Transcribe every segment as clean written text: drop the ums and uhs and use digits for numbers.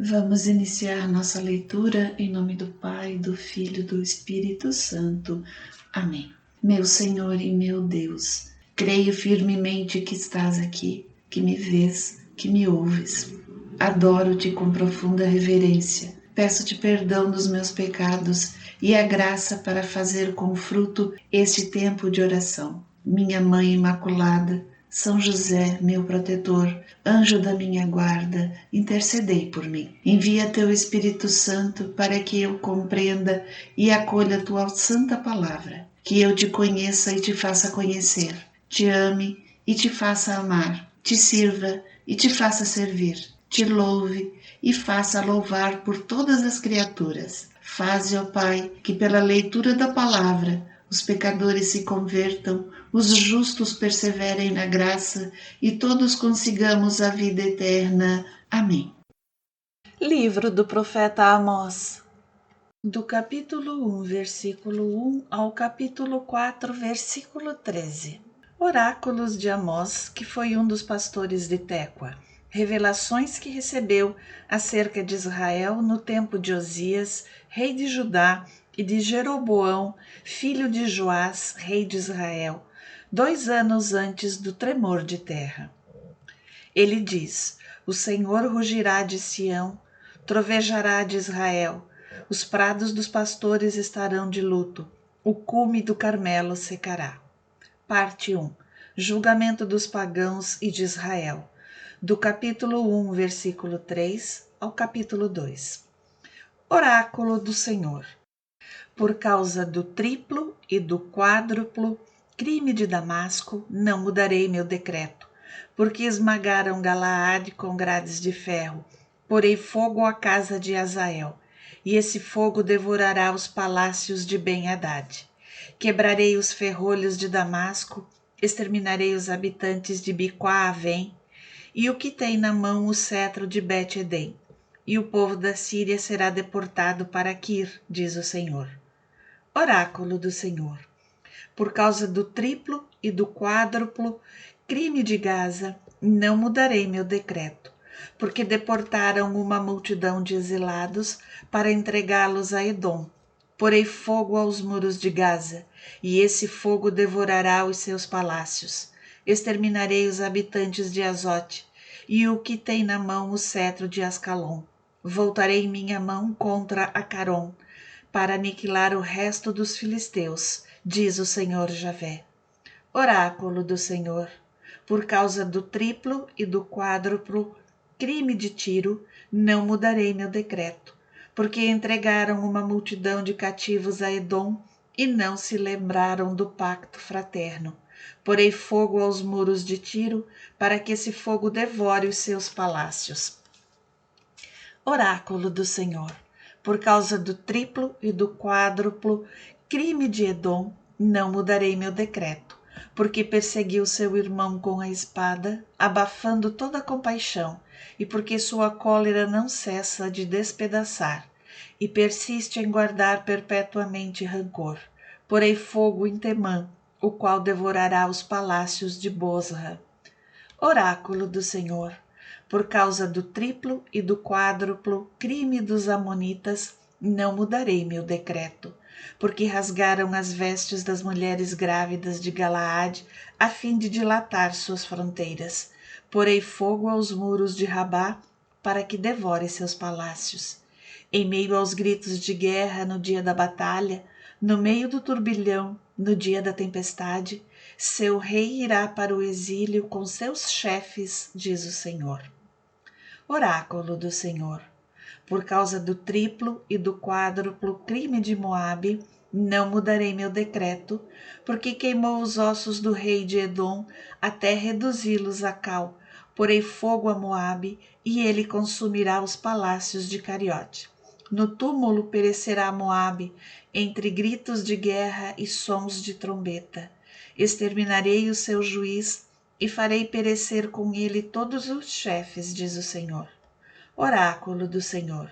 Vamos iniciar nossa leitura em nome do Pai, do Filho e do Espírito Santo. Amém. Meu Senhor e meu Deus, creio firmemente que estás aqui, que me vês, que me ouves. Adoro-te com profunda reverência. Peço-te perdão dos meus pecados e a graça para fazer com fruto este tempo de oração. Minha Mãe Imaculada, São José, meu protetor, anjo da minha guarda, intercedei por mim. Envia teu Espírito Santo para que eu compreenda e acolha a tua santa palavra, que eu te conheça e te faça conhecer, te ame e te faça amar, te sirva e te faça servir, te louve e faça louvar por todas as criaturas. Faze, ó Pai, que pela leitura da palavra os pecadores se convertam, os justos perseverem na graça e todos consigamos a vida eterna. Amém. Livro do profeta Amós, do capítulo 1, versículo 1 ao capítulo 4, versículo 13. Oráculos de Amós, que foi um dos pastores de Tecoa. Revelações que recebeu acerca de Israel no tempo de Osias, rei de Judá, e de Jeroboão, filho de Joás, rei de Israel, 2 anos antes do tremor de terra. Ele diz: o Senhor rugirá de Sião, trovejará de Israel, os prados dos pastores estarão de luto, o cume do Carmelo secará. Parte 1. Julgamento dos pagãos e de Israel, do capítulo 1, versículo 3 ao capítulo 2. Oráculo do Senhor. Por causa do triplo e do quádruplo crime de Damasco, não mudarei meu decreto, porque esmagaram Galaade com grades de ferro, porei fogo à casa de Azael, e esse fogo devorará os palácios de Ben-Hadad. Quebrarei os ferrolhos de Damasco, exterminarei os habitantes de Biquá-Avém, e o que tem na mão o cetro de Bet-Edém, e o povo da Síria será deportado para Quir, diz o Senhor. Oráculo do Senhor. Por causa do triplo e do quádruplo crime de Gaza, não mudarei meu decreto, porque deportaram uma multidão de exilados para entregá-los a Edom. Porei fogo aos muros de Gaza, e esse fogo devorará os seus palácios. Exterminarei os habitantes de Azote, e o que tem na mão o cetro de Ascalon. Voltarei minha mão contra Acaron, para aniquilar o resto dos filisteus, diz o Senhor Javé. Oráculo do Senhor. Por causa do triplo e do quádruplo crime de Tiro, não mudarei meu decreto, porque entregaram uma multidão de cativos a Edom e não se lembraram do pacto fraterno. Porei fogo aos muros de Tiro, para que esse fogo devore os seus palácios. Oráculo do Senhor. Por causa do triplo e do quádruplo crime de Edom, não mudarei meu decreto, porque perseguiu seu irmão com a espada, abafando toda a compaixão, e porque sua cólera não cessa de despedaçar, e persiste em guardar perpetuamente rancor. Porei fogo em Temã, o qual devorará os palácios de Bosra. Oráculo do Senhor. Por causa do triplo e do quádruplo crime dos amonitas, não mudarei meu decreto, porque rasgaram as vestes das mulheres grávidas de Galaade, a fim de dilatar suas fronteiras. Porei fogo aos muros de Rabá, para que devore seus palácios. Em meio aos gritos de guerra no dia da batalha, no meio do turbilhão, no dia da tempestade, seu rei irá para o exílio com seus chefes, diz o Senhor. Oráculo do Senhor. Por causa do triplo e do quádruplo crime de Moabe, não mudarei meu decreto, porque queimou os ossos do rei de Edom até reduzi-los a cal. Porei fogo a Moabe, e ele consumirá os palácios de Cariote. No túmulo perecerá Moabe, entre gritos de guerra e sons de trombeta. Exterminarei o seu juiz e farei perecer com ele todos os chefes, diz o Senhor. Oráculo do Senhor.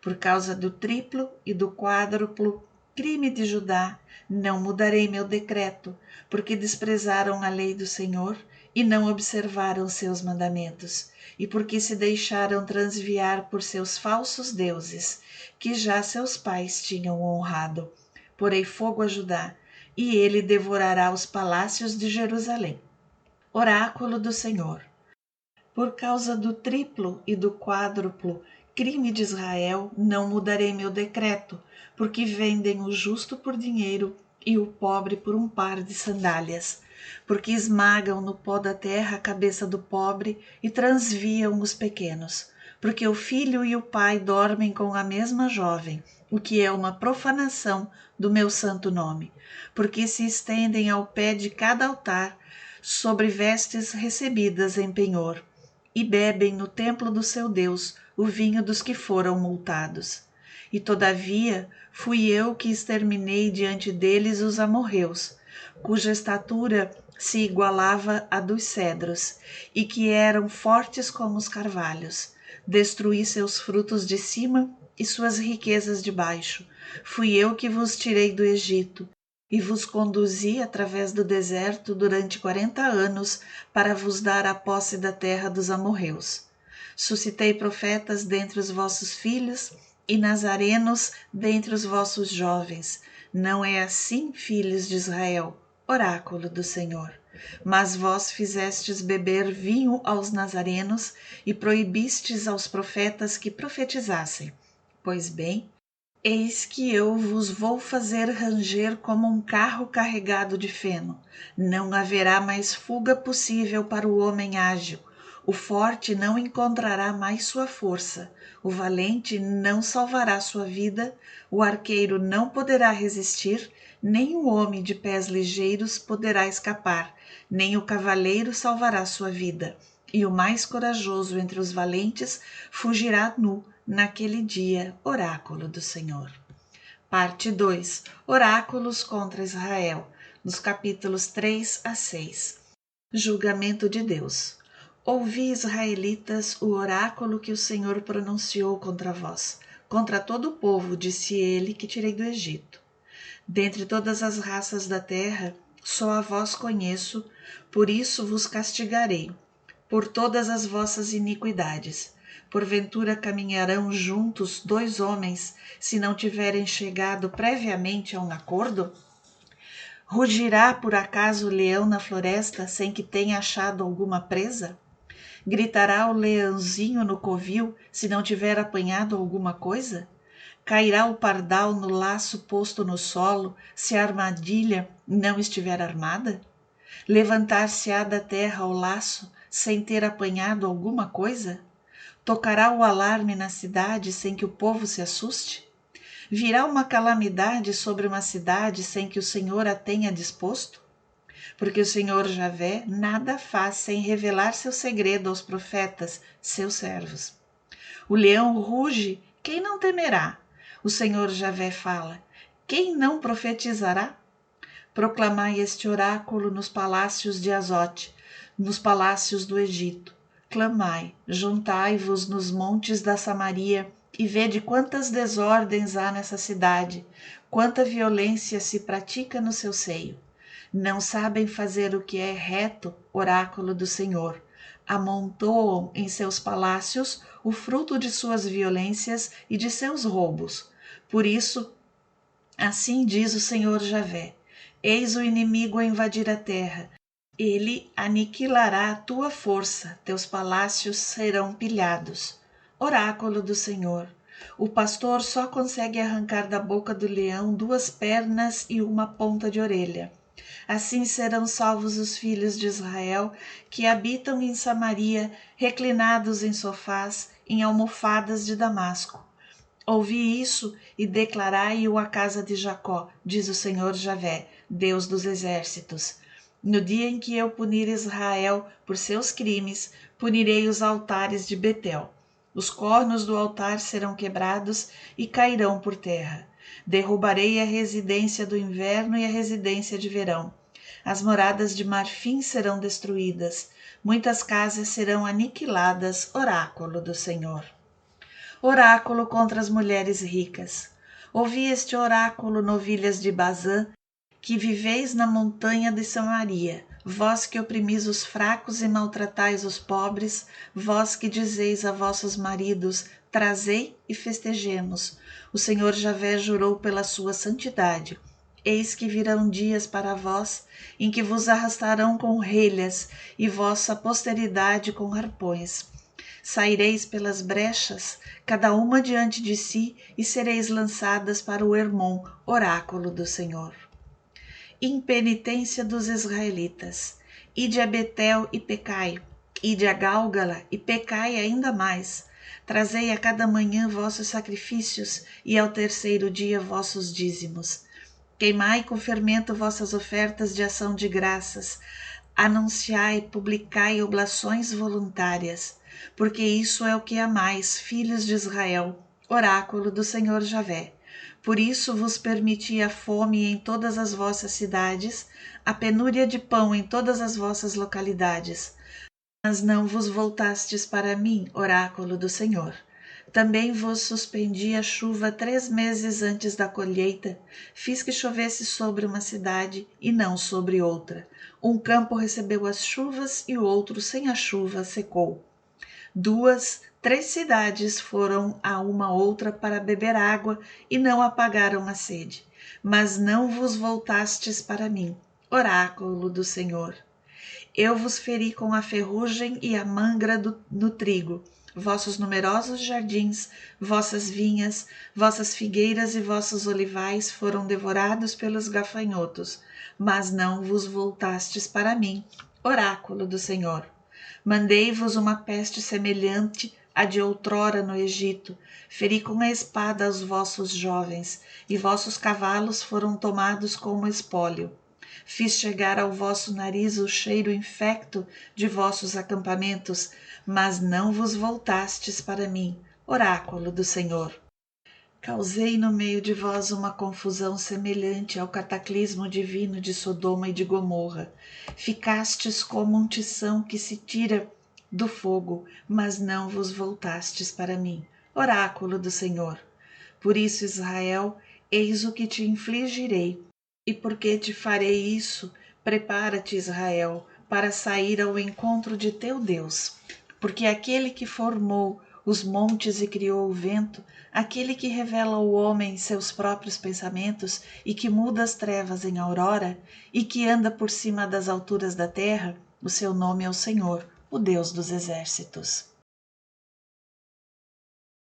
Por causa do triplo e do quádruplo crime de Judá, não mudarei meu decreto, porque desprezaram a lei do Senhor e não observaram seus mandamentos, e porque se deixaram transviar por seus falsos deuses, que já seus pais tinham honrado. Porei fogo a Judá, e ele devorará os palácios de Jerusalém. Oráculo do Senhor. Por causa do triplo e do quádruplo crime de Israel, não mudarei meu decreto, porque vendem o justo por dinheiro e o pobre por um par de sandálias, porque esmagam no pó da terra a cabeça do pobre e transviam os pequenos, porque o filho e o pai dormem com a mesma jovem, o que é uma profanação do meu santo nome, porque se estendem ao pé de cada altar sobre vestes recebidas em penhor, e bebem no templo do seu Deus o vinho dos que foram multados. E todavia fui eu que exterminei diante deles os amorreus, cuja estatura se igualava à dos cedros, e que eram fortes como os carvalhos. Destruí seus frutos de cima e suas riquezas de baixo. Fui eu que vos tirei do Egito, e vos conduzi através do deserto durante 40 anos para vos dar a posse da terra dos amorreus. Suscitei profetas dentre os vossos filhos e nazarenos dentre os vossos jovens. Não é assim, filhos de Israel, oráculo do Senhor. Mas vós fizestes beber vinho aos nazarenos e proibistes aos profetas que profetizassem. Pois bem, eis que eu vos vou fazer ranger como um carro carregado de feno. Não haverá mais fuga possível para o homem ágil. O forte não encontrará mais sua força. O valente não salvará sua vida. O arqueiro não poderá resistir. Nem o homem de pés ligeiros poderá escapar. Nem o cavaleiro salvará sua vida. E o mais corajoso entre os valentes fugirá nu naquele dia, oráculo do Senhor. Parte 2. Oráculos contra Israel, nos capítulos 3 a 6. Julgamento de Deus. Ouvi, israelitas, o oráculo que o Senhor pronunciou contra vós, contra todo o povo, disse ele, que tirei do Egito. Dentre todas as raças da terra, só a vós conheço, por isso vos castigarei, por todas as vossas iniquidades. Porventura caminharão juntos 2 homens, se não tiverem chegado previamente a um acordo? Rugirá por acaso o leão na floresta, sem que tenha achado alguma presa? Gritará o leãozinho no covil, se não tiver apanhado alguma coisa? Cairá o pardal no laço posto no solo, se a armadilha não estiver armada? Levantar-se-á da terra o laço, sem ter apanhado alguma coisa? Tocará o alarme na cidade sem que o povo se assuste? Virá uma calamidade sobre uma cidade sem que o Senhor a tenha disposto? Porque o Senhor Javé nada faz sem revelar seu segredo aos profetas, seus servos. O leão ruge, quem não temerá? O Senhor Javé fala, quem não profetizará? Proclamai este oráculo nos palácios de Azote, nos palácios do Egito. Clamai, juntai-vos nos montes da Samaria e vede quantas desordens há nessa cidade, quanta violência se pratica no seu seio. Não sabem fazer o que é reto, oráculo do Senhor. Amontoam em seus palácios o fruto de suas violências e de seus roubos. Por isso, assim diz o Senhor Javé, eis o inimigo a invadir a terra. Ele aniquilará a tua força, teus palácios serão pilhados. Oráculo do Senhor. O pastor só consegue arrancar da boca do leão 2 pernas e uma ponta de orelha. Assim serão salvos os filhos de Israel, que habitam em Samaria, reclinados em sofás, em almofadas de Damasco. Ouvi isso e declarai-o à casa de Jacó, diz o Senhor Javé, Deus dos exércitos. No dia em que eu punir Israel por seus crimes, punirei os altares de Betel. Os cornos do altar serão quebrados e cairão por terra. Derrubarei a residência do inverno e a residência de verão. As moradas de marfim serão destruídas. Muitas casas serão aniquiladas, oráculo do Senhor. Oráculo contra as mulheres ricas. Ouvi este oráculo, novilhas de Bazã, que viveis na montanha de Samaria. vós que oprimis os fracos e maltratais os pobres, vós que dizeis a vossos maridos, trazei e festejemos. O Senhor Javé jurou pela sua santidade. Eis que virão dias para vós, em que vos arrastarão com relhas, e vossa posteridade com arpões. Saireis pelas brechas, cada uma diante de si, e sereis lançadas para o Hermon, oráculo do Senhor. Impenitência dos israelitas. Ide a Betel e pecai, ide a Gálgala e pecai ainda mais. Trazei a cada manhã vossos sacrifícios, e ao terceiro dia vossos dízimos. Queimai com fermento vossas ofertas de ação de graças. Anunciai, publicai oblações voluntárias, porque isso é o que amais, filhos de Israel, oráculo do Senhor Javé. Por isso vos permiti a fome em todas as vossas cidades, a penúria de pão em todas as vossas localidades. Mas não vos voltastes para mim, oráculo do Senhor. Também vos suspendi a chuva 3 meses antes da colheita. Fiz que chovesse sobre uma cidade e não sobre outra. Um campo recebeu as chuvas e o outro, sem a chuva, secou. 2, 3 cidades foram a uma outra para beber água e não apagaram a sede. Mas não vos voltastes para mim, oráculo do Senhor. Eu vos feri com a ferrugem e a mangra no trigo. Vossos numerosos jardins, vossas vinhas, vossas figueiras e vossos olivais foram devorados pelos gafanhotos, mas não vos voltastes para mim, oráculo do Senhor. Mandei-vos uma peste semelhante à de outrora no Egito, feri com a espada os vossos jovens, e vossos cavalos foram tomados como espólio. Fiz chegar ao vosso nariz o cheiro infecto de vossos acampamentos, mas não vos voltastes para mim, oráculo do Senhor. Causei no meio de vós uma confusão semelhante ao cataclismo divino de Sodoma e de Gomorra. Ficastes como um tição que se tira do fogo, mas não vos voltastes para mim, oráculo do Senhor. Por isso, Israel, eis o que te infligirei. E porque te farei isso, prepara-te, Israel, para sair ao encontro de teu Deus. Porque aquele que formou os montes e criou o vento, aquele que revela ao homem seus próprios pensamentos e que muda as trevas em aurora e que anda por cima das alturas da terra, o seu nome é o Senhor, o Deus dos exércitos.